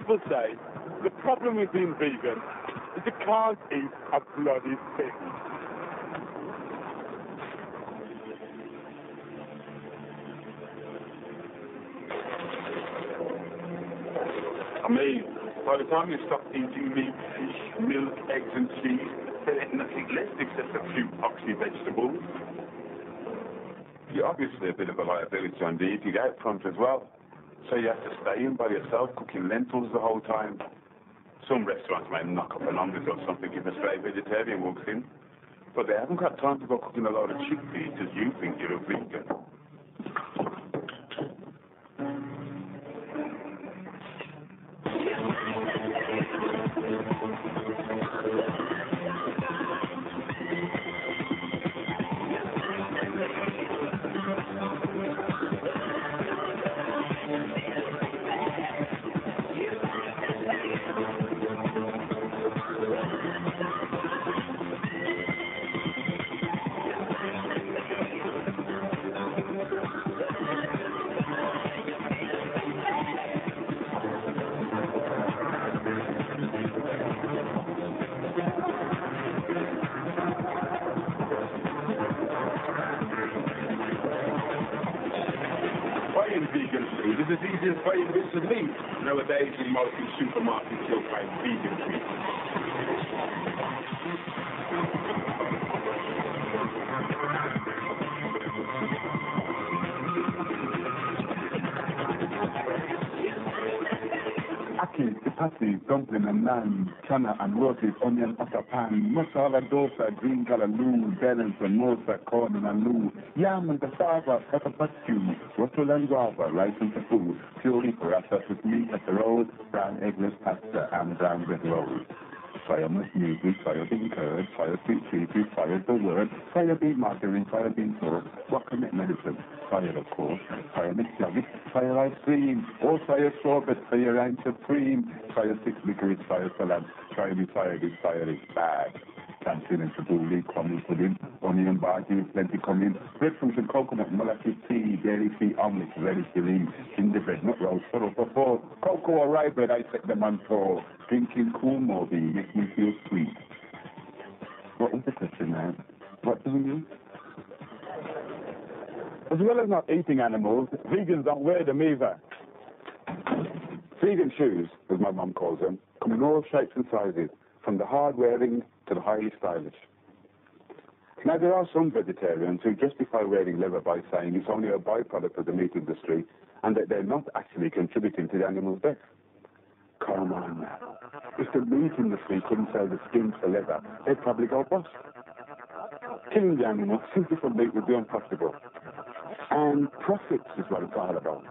people say the problem with being vegan is you can't eat a bloody thing. I mean, by the time you stop eating meat, fish, milk, eggs and cheese, there ain't nothing left except a few oxy vegetables. You're obviously a bit of a liability on the eating out front as well. So you have to stay in by yourself cooking lentils the whole time. Some restaurants may knock up an omelette or something if a stray vegetarian walks in. But they haven't got time to go cooking a load of chickpeas as you think you're a vegan. It's as easy as buying bits of meat. Nowadays, in most supermarkets, you'll find vegan meat. Aki, chapati, dumpling and naan, chana and roasted onion butter pan, masala dosa, green callaloo, bellens and mosa, corn and aloo, yam and cassava, patapachu, russell and guava, rice and tofu, purely paratha with meat at the road, brown eggless pasta and brown bread rolls. Soya mushroom, soya bean curd, soya sweet chili, soya the word, soya bean margarine, soya bean sauce, guacamole medicine, soya of course, soya mixed yogurt, soya ice cream, or soya sorbet, soya ranch supreme, soya six licorice, soya salad, soya is bad. Plantain and tabbouleh, crumble pudding, onion bhaji, plenty coming, breadfruit and coconut, molasses tea, dairy free omelette, relish filling, gingerbread, nut roast, sorrel for four, cocoa or rye bread, I set them on tour. Drinking cool Moby makes me feel sweet. What was the question now? What do we mean? As well as not eating animals, vegans don't wear them either. Vegan shoes, as my mum calls them, come in all shapes and sizes, from the hard-wearing to the highly stylish. Now, there are some vegetarians who justify wearing leather by saying it's only a byproduct of the meat industry and that they're not actually contributing to the animal's death. Come on now. If the meat industry couldn't sell the skin for leather, they'd probably go bust. Killing the animal simply for meat would be impossible. And profits is what it's all about.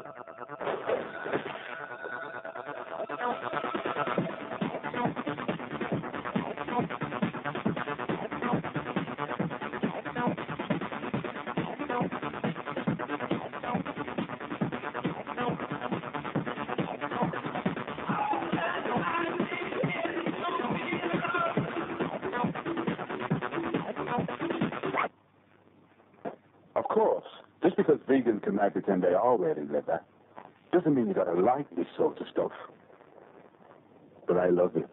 Of course, just because vegans can now pretend they are wearing leather, doesn't mean you gotta like this sort of stuff. But I love it.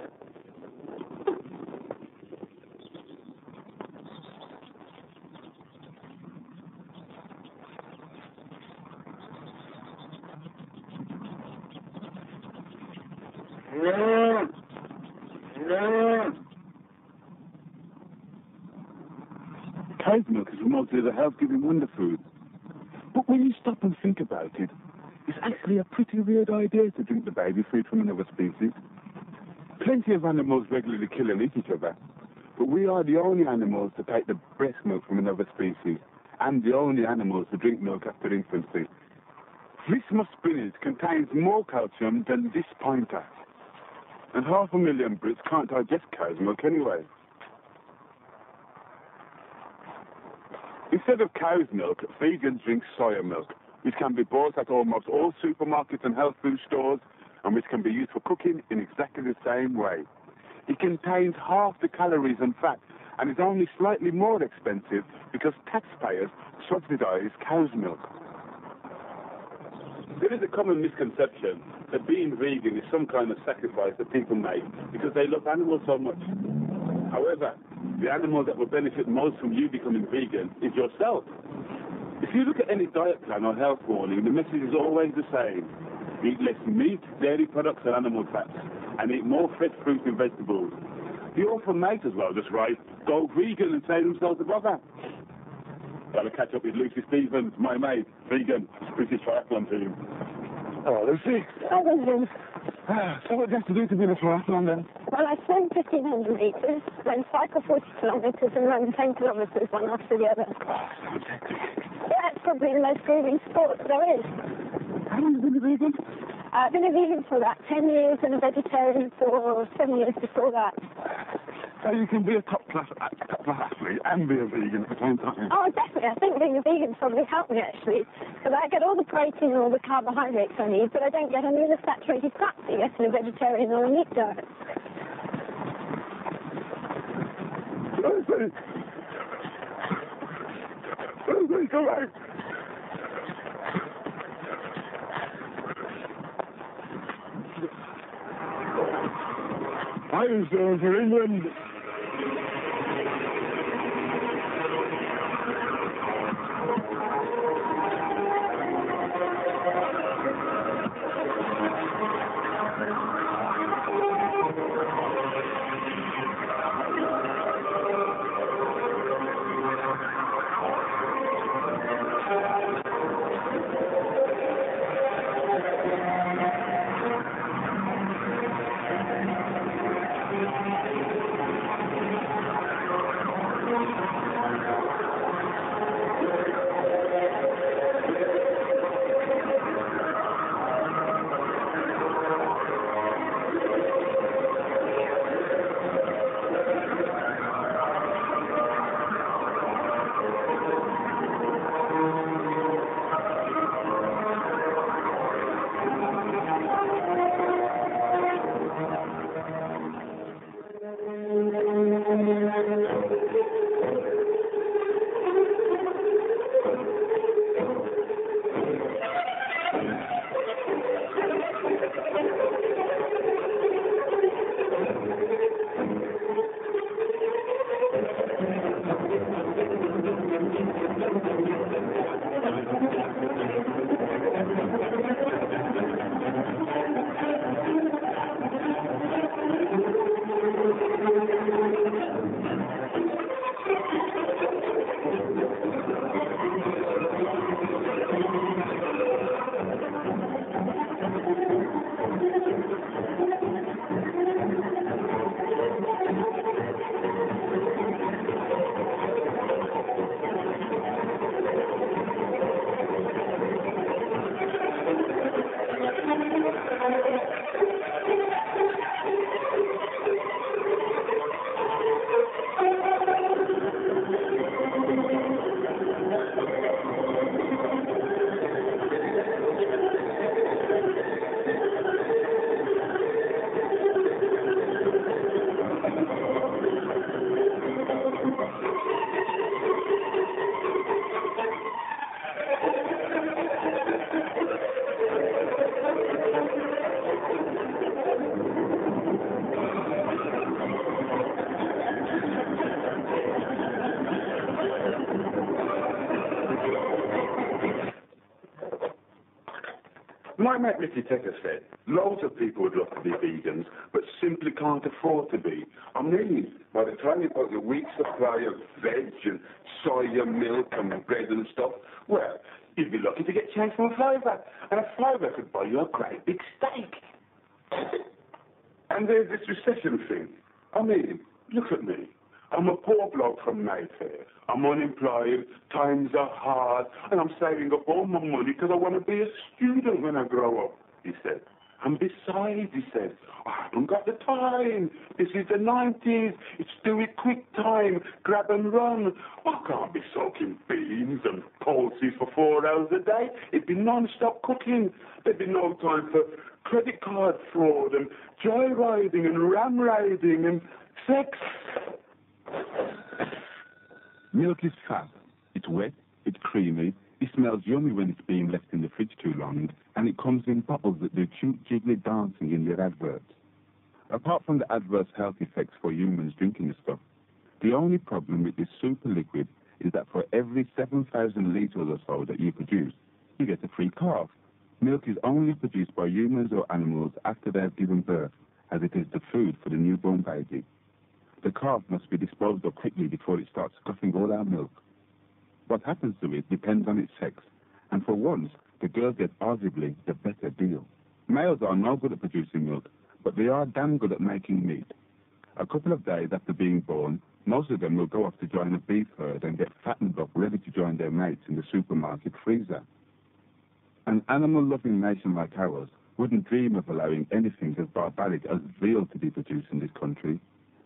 Cow's milk is remotely the health-giving wonder food. But when you stop and think about it, it's actually a pretty weird idea to drink the baby food from another species. Plenty of animals regularly kill and eat each other, but we are the only animals to take the breast milk from another species, and the only animals to drink milk after infancy. This musk spinach contains more calcium than this pointer, and 500,000 Brits can't digest cow's milk anyway. Instead of cow's milk, vegans drink soya milk, which can be bought at almost all supermarkets and health food stores, and which can be used for cooking in exactly the same way. It contains half the calories and fat, and is only slightly more expensive because taxpayers subsidize cow's milk. There is a common misconception that being vegan is some kind of sacrifice that people make because they love animals so much. However, the animal that will benefit most from you becoming vegan is yourself. If you look at any diet plan or health warning, the message is always the same. Eat less meat, dairy products and animal fats, and eat more fresh fruit and vegetables. The author might as well just write, go vegan and save themselves a bother. Got to catch up with Lucy Stevens, my mate, vegan, British triathlon team. Hello, Lucy. Hi, Benjamin. So what do you have to do to be in a triathlon then? Well, I swim 1,500 metres, then cycle 40 kilometres and run 10 kilometres one after the other. Sounds hectic. Yeah, it's probably the most grueling sport there is. How long have you been a vegan? I've been a vegan for about 10 years and a vegetarian for 7 years before that. So you can be a top-class athlete and be a vegan at the same time? Oh, definitely. I think being a vegan probably helped me, actually, because I get all the protein and all the carbohydrates I need, but I don't get any of the saturated fats that you get in a vegetarian or a meat diet. Lucy, come back. I was going for England. My mate Ricky Tecker said, loads of people would love to be vegans, but simply can't afford to be. I mean, by the time you've got your week's supply of veg and soya milk and bread and stuff, well, you'd be lucky to get change from a flavour. And a flavour could buy you a great big steak. And there's this recession thing. I mean, look at me. I'm a poor bloke from Mayfair. I'm unemployed, times are hard, and I'm saving up all my money because I want to be a student when I grow up, he said. And besides, he said, I haven't got the time. This is the 90s. It's do it quick time, grab and run. I can't be soaking beans and pulses for 4 hours a day. It'd be non-stop cooking. There'd be no time for credit card fraud and joyriding and ram riding and sex. Milk is fat. It's wet, it's creamy, It smells yummy when it's being left in the fridge too long, and it comes in bottles that do cute jiggly dancing in their adverts. Apart from the adverse health effects for humans drinking the stuff, the only problem with this super liquid is that for every 7,000 litres or so that you produce, you get a free calf. Milk is only produced by humans or animals after they have given birth, as it is the food for the newborn baby. The calf must be disposed of quickly before it starts scoffing all our milk. What happens to it depends on its sex, and for once, the girls get arguably the better deal. Males are no good at producing milk, but they are damn good at making meat. A couple of days after being born, most of them will go off to join a beef herd and get fattened up ready to join their mates in the supermarket freezer. An animal-loving nation like ours wouldn't dream of allowing anything as barbaric as veal to be produced in this country,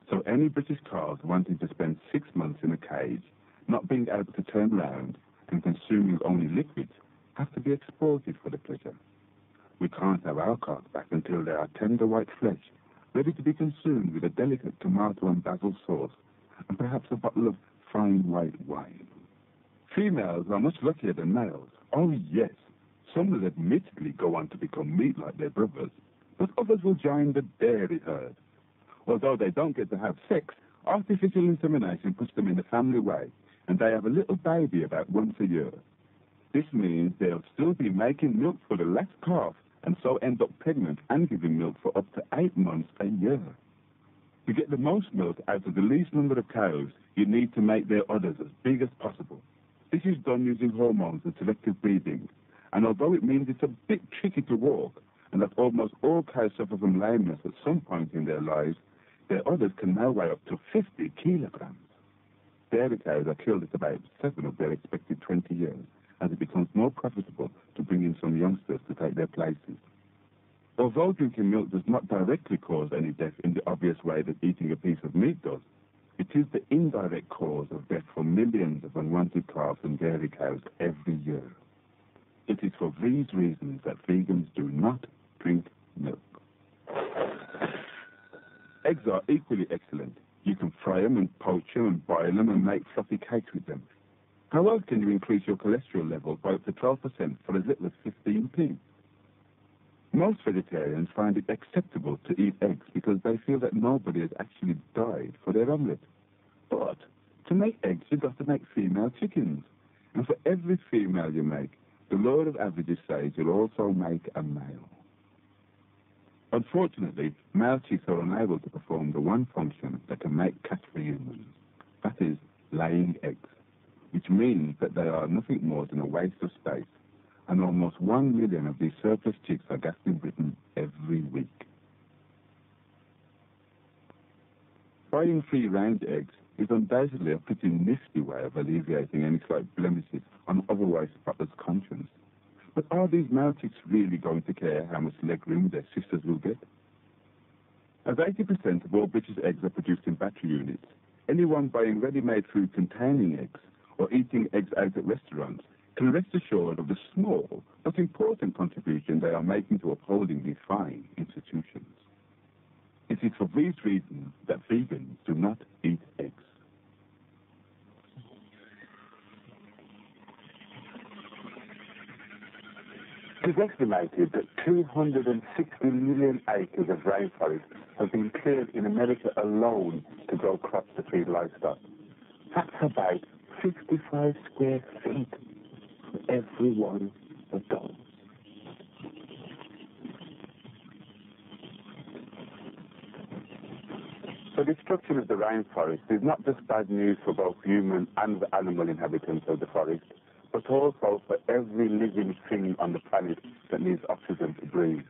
so any British cows wanting to spend 6 months in a cage, not being able to turn round and consuming only liquids, have to be exported for the pleasure. We can't have our cows back until they are tender white flesh, ready to be consumed with a delicate tomato and basil sauce, and perhaps a bottle of fine white wine. Females are much luckier than males. Oh yes, some will admittedly go on to become meat like their brothers, but others will join the dairy herd. Although they don't get to have sex, artificial insemination puts them in the family way, and they have a little baby about once a year. This means they'll still be making milk for the last calf, and so end up pregnant and giving milk for up to 8 months a year. To get the most milk out of the least number of cows, you need to make their udders as big as possible. This is done using hormones and selective breeding, and although it means it's a bit tricky to walk, and that almost all cows suffer from lameness at some point in their lives, their udders can now weigh up to 50 kilograms. Dairy cows are killed at about 7 of their expected 20 years, as it becomes more profitable to bring in some youngsters to take their places. Although drinking milk does not directly cause any death in the obvious way that eating a piece of meat does, it is the indirect cause of death for millions of unwanted calves and dairy cows every year. It is for these reasons that vegans do not drink milk. Eggs are equally excellent. You can fry them and poach them and boil them and make fluffy cakes with them. How else can you increase your cholesterol level by up to 12% for as little as 15p? Most vegetarians find it acceptable to eat eggs because they feel that nobody has actually died for their omelette. But to make eggs, you've got to make female chickens. And for every female you make, the law of averages says you'll also make a male. Unfortunately, male chicks are unable to perform the one function that can make cats for humans. That is, laying eggs, which means that they are nothing more than a waste of space, and almost 1 million of these surplus chicks are gassed in Britain every week. Buying free-range eggs is undoubtedly a pretty nifty way of alleviating any slight blemishes on otherwise spotless conscience. But are these male chicks really going to care how much leg room their sisters will get? As 80% of all British eggs are produced in battery units, anyone buying ready-made food containing eggs or eating eggs out at restaurants can rest assured of the small but important contribution they are making to upholding these fine institutions. It is for these reasons that vegans do not eat eggs. It is estimated that 260 million acres of rainforest have been cleared in America alone to grow crops to feed livestock. That's about 65 square feet for every one of those. So the destruction of the rainforest is not just bad news for both human and the animal inhabitants of the forest, but also for every living thing on the planet that needs oxygen to breathe.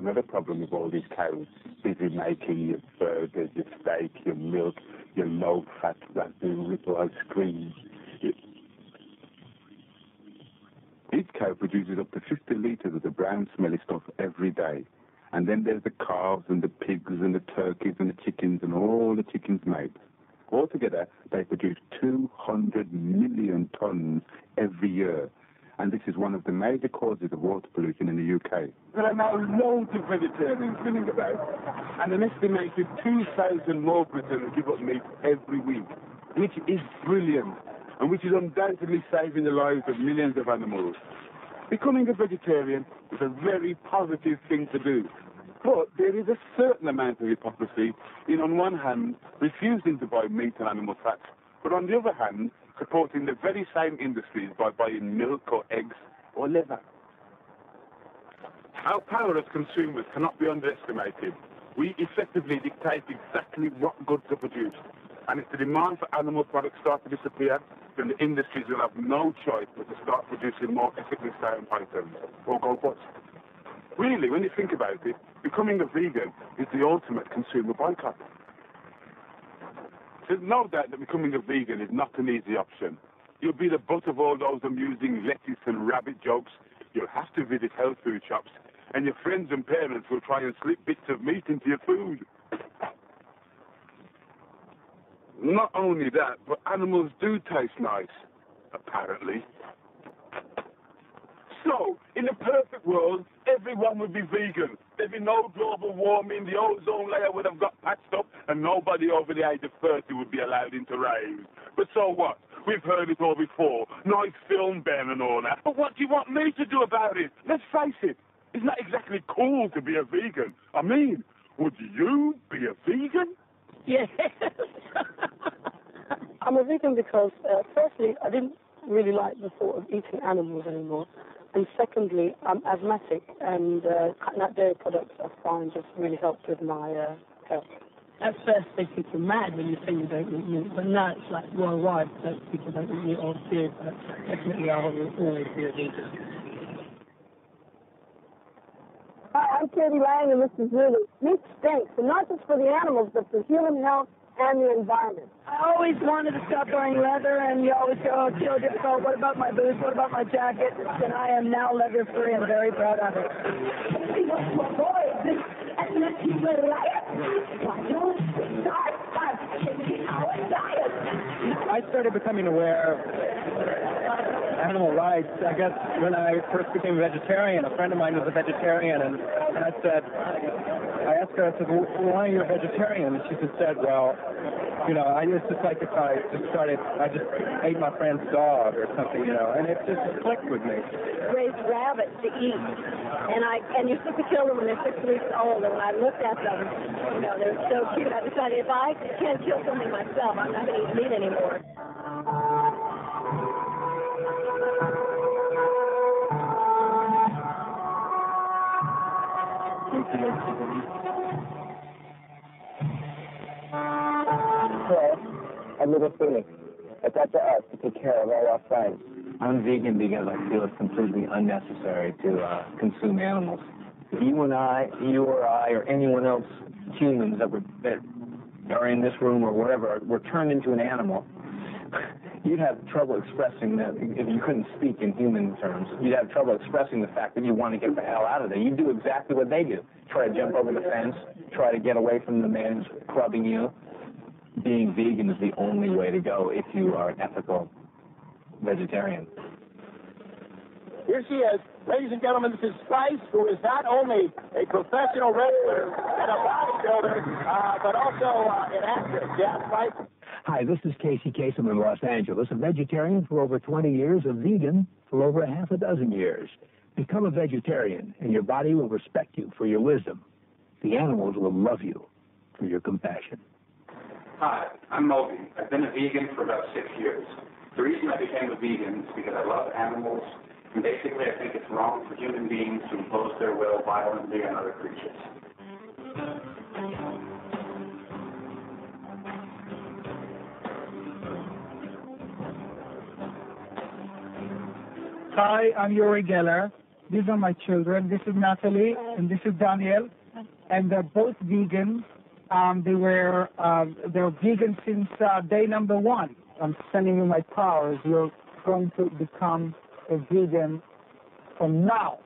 another problem with all these cows. Busy making your burgers, your steak, your milk, your low-fat raspberry ripple ice cream. Each cow produces up to 50 litres of the brown smelly stuff every day. And then there's the calves and the pigs and the turkeys and the chickens and all the chickens' mates. Altogether, they produce 200 million tonnes every year. And this is one of the major causes of water pollution in the UK. There are now loads of vegetarians living about, and an estimated 2,000 more Britons give up meat every week, which is brilliant, and which is undoubtedly saving the lives of millions of animals. Becoming a vegetarian is a very positive thing to do. But there is a certain amount of hypocrisy in, on one hand, refusing to buy meat and animal fats, but on the other hand, supporting the very same industries by buying milk or eggs or liver. Our power as consumers cannot be underestimated. We effectively dictate exactly what goods are produced. And if the demand for animal products starts to disappear, then the industries will have no choice but to start producing more ethically sound items or go bust. Really, when you think about it, becoming a vegan is the ultimate consumer boycott. There's no doubt that becoming a vegan is not an easy option. You'll be the butt of all those amusing lettuce and rabbit jokes. You'll have to visit health food shops, and your friends and parents will try and slip bits of meat into your food. Not only that, but animals do taste nice, apparently. So, in a perfect world, everyone would be vegan. There'd be no global warming, the ozone layer would have got patched up, and nobody over the age of 30 would be allowed into raves. But so what? We've heard it all before. Nice film, Ben, and all that. But what do you want me to do about it? Let's face it, it's not exactly cool to be a vegan. I mean, would you be a vegan? Yes. I'm a vegan because, firstly, I didn't really like the thought of eating animals anymore. And secondly, I'm asthmatic, and cutting out dairy products I find just really helps with my health. At first they think you're mad when you say you don't eat meat, but now it's like worldwide that people don't eat meat all period, but definitely I will always be a vegan. Hi, I'm Katie Lang, and this is Lulu. Meat stinks, and not just for the animals, but for human health and the environment. I always wanted to stop wearing leather, and you always go, oh, it's so difficult. What about my boots? What about my jacket? And I am now leather-free and very proud of it. I started becoming aware of animal rights, I guess, when I first became a vegetarian. A friend of mine was a vegetarian, and I asked her, I said, well, why are you a vegetarian? And she just said, well, you know, it's just like if I just ate my friend's dog or something, you know, and it just clicked with me. Raised rabbits to eat, and you're supposed to kill them when they're 6 weeks old, and when I looked at them, you know, they were so cute. I decided if I can't kill something myself, I'm not going to eat meat anymore. A little phoenix. It's up to us to take care of all our friends. I'm vegan because I feel it's completely unnecessary to consume animals. If you or I, or anyone else, humans that are in this room or wherever, were turned into an animal, you'd have trouble expressing that. If you couldn't speak in human terms, you'd have trouble expressing the fact that you want to get the hell out of there. You do exactly what they do. Try to jump over the fence, try to get away from the man who's clubbing you. Being vegan is the only way to go if you are an ethical vegetarian. Here she is. Ladies and gentlemen, this is Spice, who is not only a professional wrestler and a bodybuilder, but also an actress. Yeah, Spice? Hi, this is Casey Kasem in Los Angeles, a vegetarian for over 20 years, a vegan for over a half a dozen years. Become a vegetarian, and your body will respect you for your wisdom. The animals will love you for your compassion. Hi, I'm Moby. I've been a vegan for about 6 years. The reason I became a vegan is because I love animals, and basically I think it's wrong for human beings to impose their will violently on other creatures. Hi, I'm Uri Geller. These are my children. This is Natalie, and this is Daniel, and they're both vegan. They're vegan since day number one. I'm sending you my powers. You're going to become a vegan from now.